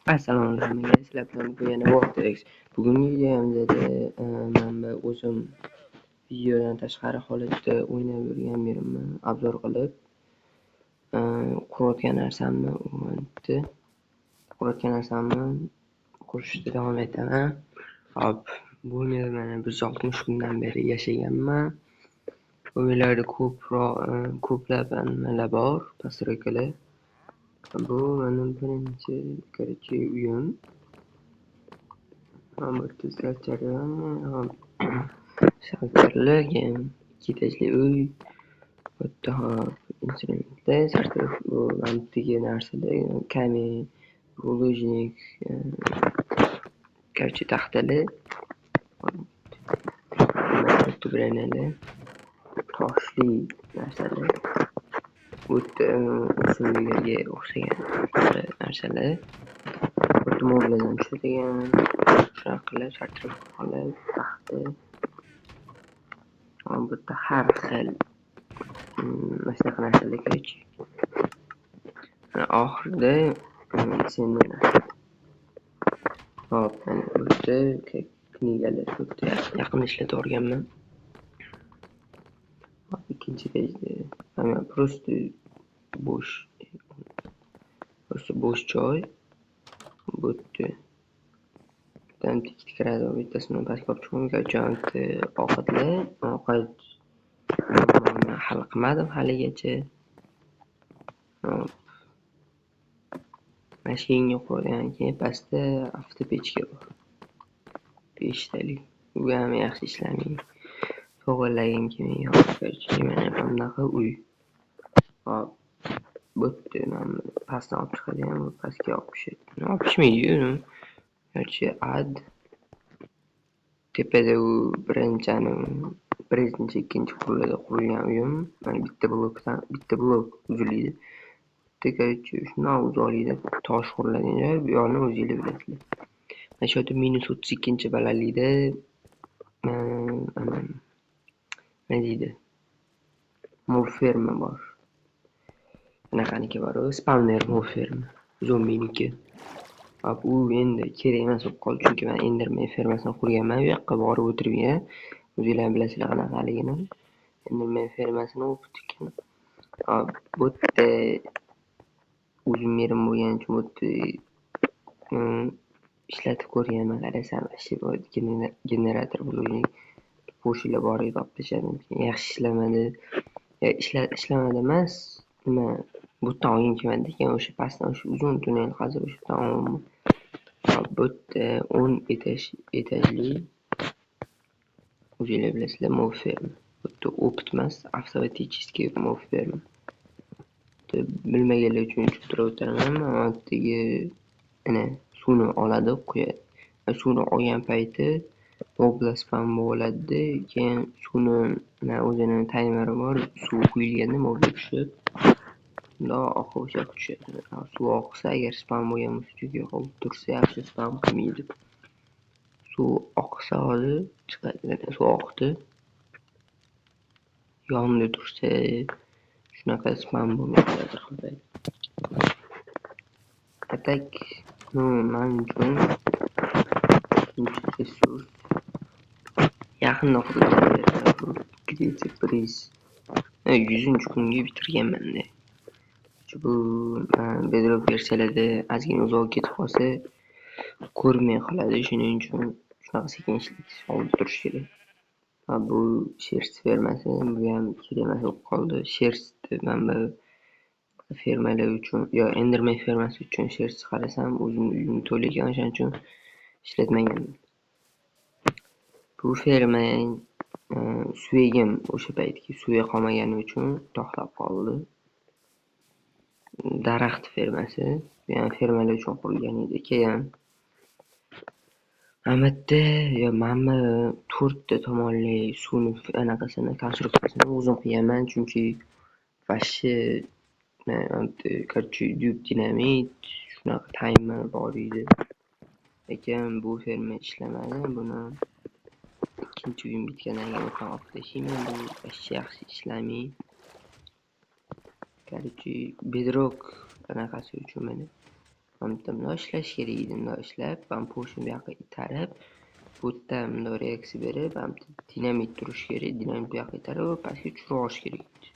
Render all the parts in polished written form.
Assalomu alaykum. Sizlar bilan bu yana Vortex. Bugungi videomizda men o'zim videodan tashqari holatda o'ynab yurganimni obzor qilib, qurayotgan narsamni qurishda davom etaman. Hop, bu yerda mana 160 kundan beri yashaganman. Bu yerlarda ko'plab nimalar bor, постройкалар. Bu mening birinchi uyim. Albatta shalterlargan 2 etajli uy. Bu yerda instrumentlar, bu antiga narsalar, kamin, булыжник, taxtalar, tubranalar, toshli narsalar, bu yerda o'simliklarga o'xshagan narsalar, bu yerda mobladan tushadigan shunaqalar, sartaroshxonalar, taxta, bu yerda har xil mana shunaqa narsalar короче. Oxirida hop, mana bu yerda knigalar, bu yerda yaqin ishlatib o'rganman. Ikkinchi etajda просто bo'sh joy. Bu yerda bittadan tik kiradi, bittasini pastga olib chiqaman. Ovqat hal qilmadim haligacha. Mashinaga qo'ygandan keyin pastda avtopechka bor. 5 talik. U ham yaxshi ishlamaydi. To'g'irlagim kelmaydi. Mana bunaqa uy. Hop, bu yerda pastdan olib chiqadigan, bu pastga olib pishmaydi-yu. Tepada u birinchi, ikkinchi qurulada qurilgan uyim. Mana bitta blok uziladi. Shundan uziladi, tosh quriladigan joy, bu yoqni o'zinglar bilasizlar. Mana shu yerda -32 balandlikda nima deydi? Mol ferma bor. Bunaqaniki bor, spawner mol ferma. Zombiniki. Hop, u endi kerak emas bo'lib qoldi, chunki men Enderman fermasini qurganman. Bu yoqqa borib o'tirgan. O'zinglar bilasizlar qanaqaligini. Enderman fermasini o'qib ekan. Hop, bu yerda o'zim yerim bo'lgani uchun bu yerda ishlatib ko'rganman. Qarasam, generator bo'lgan. Po'shila bor edi, olib tashladim. Yaxshi ishlamadi. Ishlamadi emas, nima bu yerdan olgim kelmadi ekan, o'sha pastdan o'sha uzun tunnel qazib o'sha yerdan oldim. Bu yerda 10 etajli o'zinglar bilasizlar mol ferma. Bu yerda opit emas, avtomatический mol ferma. Bilmaganlar uchun tushuntirib o'tiraman. Mana ana suvni oladi, quyadi. Suvni olgan payti moblar spam bo'ladi. Keyin suvni o'zini taymeri bor. Suv quyilganda moblar tushib, bundoq oqib o'sha tushadi. Suv oqsa, agar spam bo'lgan bo'lsa, chunki yo'qolib tursa, yaxshi spam qilmaydi. Suv oqsa hozir chiqadi. Suv oqdi. Yonida tursa, shunaqa spam bo'lmaydi. Atak men uchun resurs yaqinda qurilgan Grecia Priz 100-kunga bitirganman-da. Bu Bedrock versiyalarida ozgina uzoq ketib qolsa ko'rmay qoladi, shuning uchun shunaqa sekin ishlatish oldi turish kerak. Bu sherst fermasi, bu ham kerak emas bo'lib qoldi. Sherst mana fermalar uchun, yo Enderman fermasi uchun sherst qarasam, o'zim uyim to'la ekan, o'shaning uchun ishlatmaganman. Bu ferma suvagim o'sha paytga suvi qolmagani uchun to'xtab qoldi. Daraxt fermasi, yani fermalar uchun qurilgan edi. Keyin mana 4 ta tomonli suvni anaqasini, konstruksiyasini o'zim qilganman, chunki vashi dyup dinamit, shunaqa taymer bor edi. Lekin bu ferma ishlamadi. Buni ikkinchi uyim bitgandan keyin olib tashlayman. Bu yaxshi ishlamaydi. Bedrock anaqasi uchun mana bitta bundoq ishlash kerak edi. Bundoq ishlab, poshni bu yoqqa itarib, bu yerda bundoq reaksiya berib, dinamit turishi kerak. Dinamit bu yoqqa itarib, pastga tushirib olish kerak edi.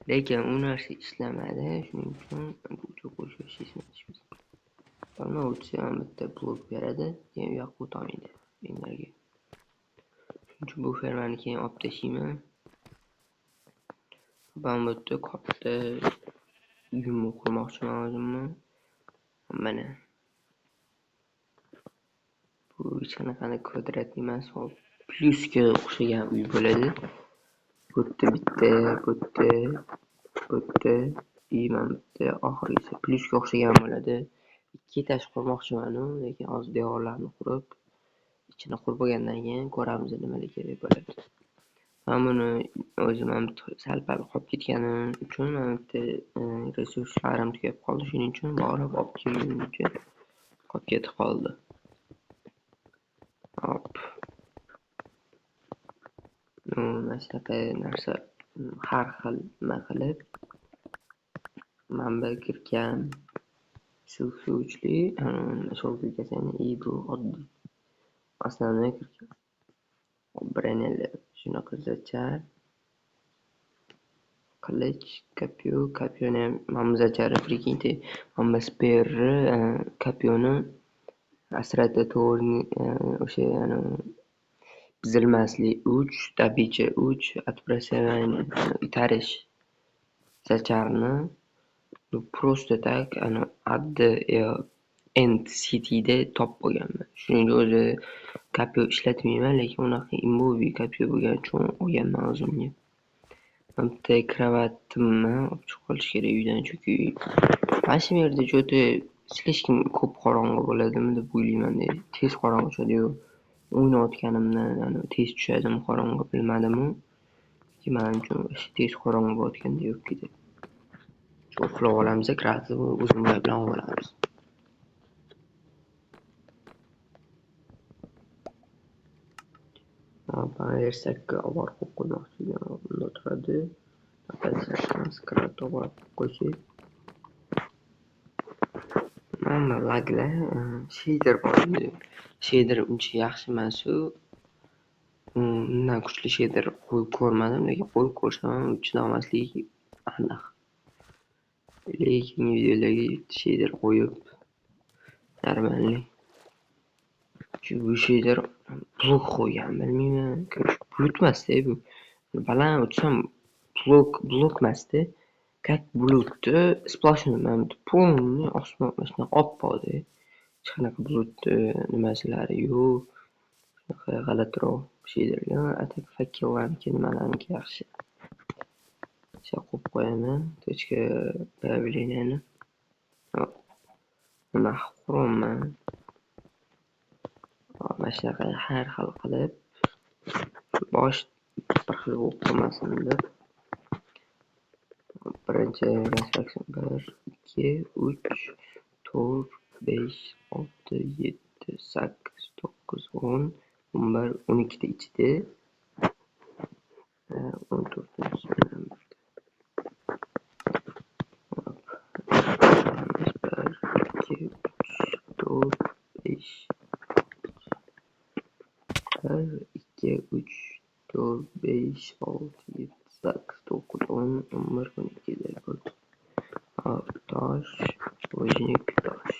Lekin u narsa ishlamadi. Shuning uchun bu qo'shishimiz. Buni o'tsa bitta blok beradi, keyin u yoqqa o'tolmaydi energiya. Shuning uchun bu fermani keyin olib tashlayman. Ben bu yerda katta uyimni qurmoqchiman o'zimni. Mana bu hech qanaqangi kvadrat emas, plyusga o'xshagan uy bo'ladi. Bu yerda bitta, bu yerda mana bitta oxirgisi plyusga o'xshagan bo'ladi. Ikki etaj qurmoqchiman, lekin hozir devorlarni qurib, ichini qurib bo'lgandan keyin ko'ramiz nimalar kerak bo'ladi. Men buni o'zim ham sal-pal qolib ketganim uchun mana bitta resurslarim tugab qoldi. Shuning uchun borib olib kelgunimcha qolib ketib qoldi. Hop. Mana shunaqa narsa har xil nima qilib manba kirgan suvchli kirgan и bu oddiy основной kirgan. Бронелli shunaqa zachar qilich, kopyoni mana zachari прикиньте, mana sperri kopyoni asrata to'g'ri o'sha buzilmaslik 3, tabiiy 3, отбрасывание itarish zacharni просто так addi end city'da top bo'lganman. Shuning o'zi kopyo ishlatmayman, lekin unaqa immoviy kopyo bo'lgani uchun olganman o'zimga. Bitta kravatimni olib chiqib qolish kerak uydan, chunki mana shu yerda juda слишком ko'p qorong'i bo'ladimi deb o'ylayman. Tez qorong'i tushadi. O'ynayotganimdan tez tushadimi qorong'i bilmadimu. Mana uchun tez qorong'i bo'layotganda yo'q edi. Uxlab olamiz, kravatni o'zimiz bilan olamiz. Versiyakka olib borib qo'ymoqchi edim. Bunda turadi. Kravat olib borib qo'ysak. Mana laglar, shader bor edi. Shader uncha yaxshi emas-u. Undan kuchli shader qo'yib ko'rmadim, lekin qo'yib ko'rsam ham chidamosligi aniq. Lekin videolarga shader qo'yib normalniy. Bu shader blok qo'ygan, bilmayman. Bulut emas-da bu. Baland o'tsam blok emas-da. Как bulutni splashni полный osmon mana oppoqda. Hech qanaqa bulutni nimasilari yo'q. Shunaqa g'alatiroq shaderga atak fakillarniki nimalarniki yaxshi. Qo'yib qo'yaman. Точка появлениeni. Nima quraman? Mana shunaqa har xil qilib bosh bir xil bo'lib qolmasin deb. Birinchi reaksiya 1, 2, 3, 4, 5, 6, 7, 8, 9, 10, 11, 12 ta ichida 14-chi bilan birga. 1, 2, 3, 4, 5, 1, 2, 3, 4, 5, 6, 7, 8, 9, 10, 11, 12 deb bo'ldi. Tosh, o'znik tosh.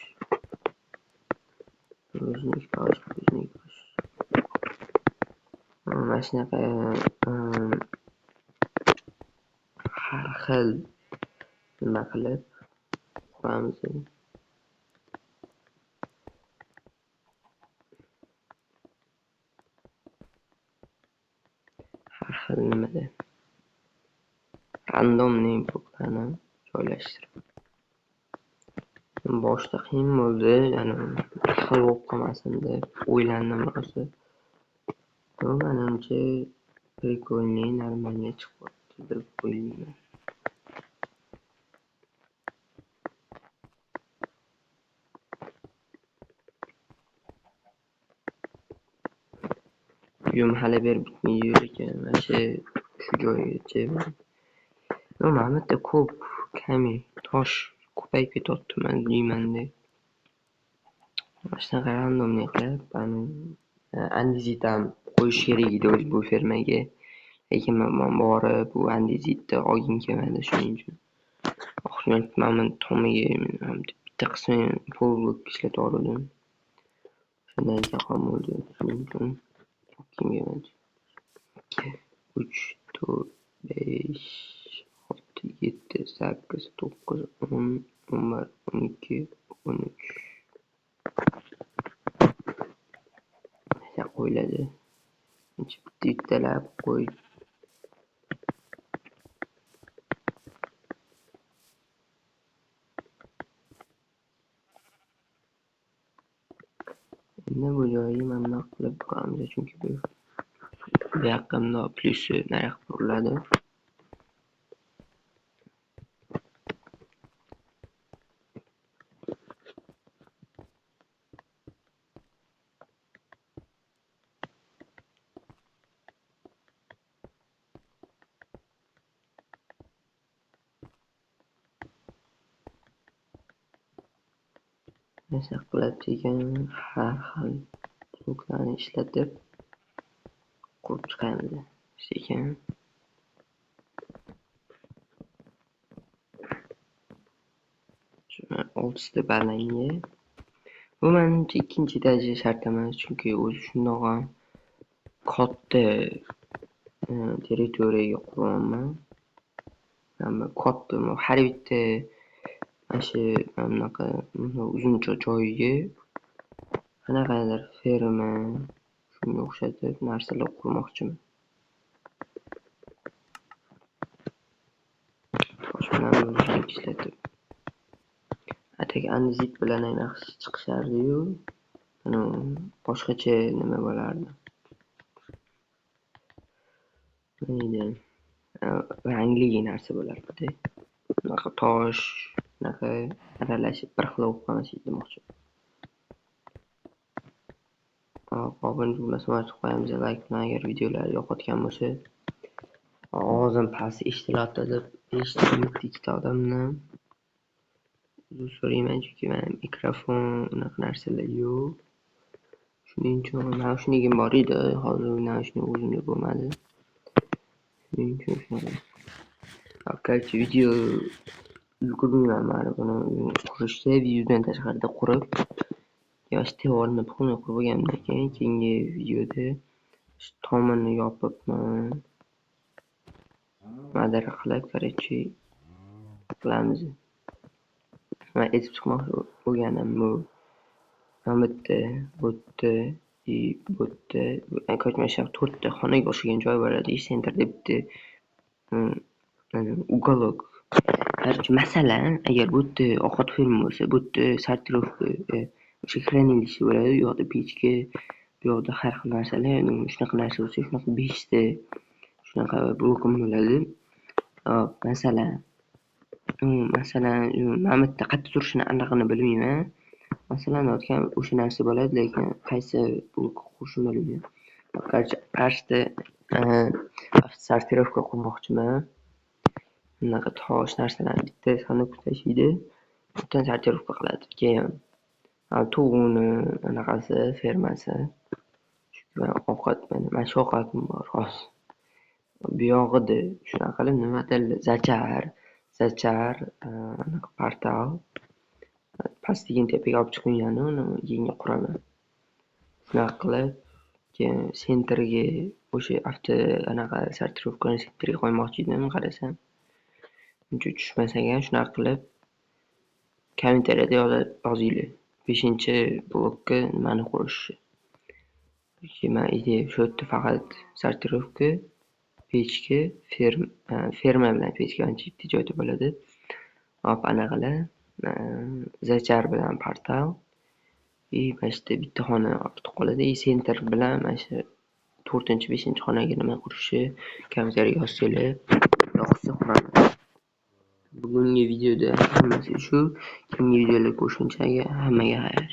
Mana shunaqa har xil nima qilib quramiz. Har xil nimada randomniy bloklarni joylashtirib. Boshda qiyin bo'ldi, bir xil bo'lib qolmasin deb o'ylandim rosa. Menimcha прикольный, normalniy chiqyapti deb o'ylayman. Uyim hali berib bitmaydi ekan, mana shu joygacha. Mana bitta ko'p tosh ko'payib ketyapti man deymanda. Shunaqa randomniy qilib andezit ham qo'yish kerak edi o'zi bu fermaga. Lekin man borib bu andezitni olgim kelmadi shuning uchun. Oxirgi mana tomiga bitta qismini polga ishlatvordim. Shundan keyin bo'ldi. Shuning uchun olgim kelmadi. 3, 4, 5, 6, 7, 8, 9, 10, 11, 12, 13. Qo'yiladi. Bittalab qo'y. Endi bu joyga mana bunaqa qilib qo'yamiz, chunki bu yoqimda plyusi nariyoqqa buriladi. Nasa qilib degan har xil bloklarni ishlatib qurib chiqamiz sekin. Oltita barlanga. Bu menimcha ikkinchi daraja shart emas, chunki o'zi shundoq ham katta territoriyaga quryapman. Katta har bitta mana shu bunaqa uzuncha joyiga qanaqadir ferma shunga o'xshatib narsalar qurmoqchiman. Tosh bilan ishlatib. Atigi andezit bilan yaxshi chiqishardi-yu, boshqacha nima bo'lardi. Mayli. Rangli narsa bo'lardi. Bunaqa tosh, bunaqa aralashib bir xil bo'lib qolmasin demoqchi. Obuna bo'lmasam qo'yamiz, like bilan agar videolar yoqayotgan bo'lsa. Ovozim past eshitilyapti deb eshitmayapti ikkita odamdan. Uzr so'rayman, chunki men mikrofon unaqa narsalar yo'q. Shuning uchun naushnikim bor edi, hozir naushnik o'zimda bo'lmadi. Shuning uchun shunaqa. Короче, video ulgurmayman mana buni qurishga, videodan tashqarida qurib, yosh devorni polni qurib bo'lgandan keyin keyingi videoda tomini yopibman. Madara qilib, короче, qilamiz. Men aytib chiqmoqchi bo'lganim bu. Mana bu yerda, ko'chmashaq 4 ta xonaga o'xshagan joy bo'ladi. Sentrda bitta уголок. Короче, masalan, agar bu yerda ovqat ferma bo'lsa, bu yerda sortirovka, o'sha хранилище bo'ladi, u yoqda pechka, bu yoqda har xil narsalar, shunaqa narsa bo'lsa, shunaqa 5 ta shunaqa blokim bo'ladi. Masalan, mana bu yerda qayerda turishini anaqini bilmayman. Masalan, aytgan o'sha narsa bo'ladi, lekin qaysi blok qurishni bilmayman. Короче, qarshida sortirovka qurmoqchiman. Bunaqa tosh narsalarni bitta sanab tashlaydi, butun sortirovka qiladi. Keyin to'g'uni anaqasi, fermasi. Chunki ovqat mana shu ovqatim bor hozir. Bu yog'ida shunaqa qilib nima deydi, zachar, anaqa portal. Pastligini tepaga olib chiqingani uni yenga quraman. Shunaqa qilib, keyin sentrga o'sha anaqa sortirovkani sentrga qo'ymoqchi edim, qarasam. Uncha tushmasagan shunaqa qilib kommentariyada yozinglar. 5-blokka nimani qurishni. Men ideya shu yerda faqat sortirovka, pechka, ferma bilan pechka ancha bitta joyda bo'ladi. Hop anaqalar, zachar bilan portal. Mana shu bitta xona ortib qoladi. Sentr bilan mana shu 4-5 xonaga nima qurishi kommentariyga yozsanglar, yoqsa quraman. Bugungi videoda hammasi shu. Keyingi videolar ko'rishguncha hammaga xayr.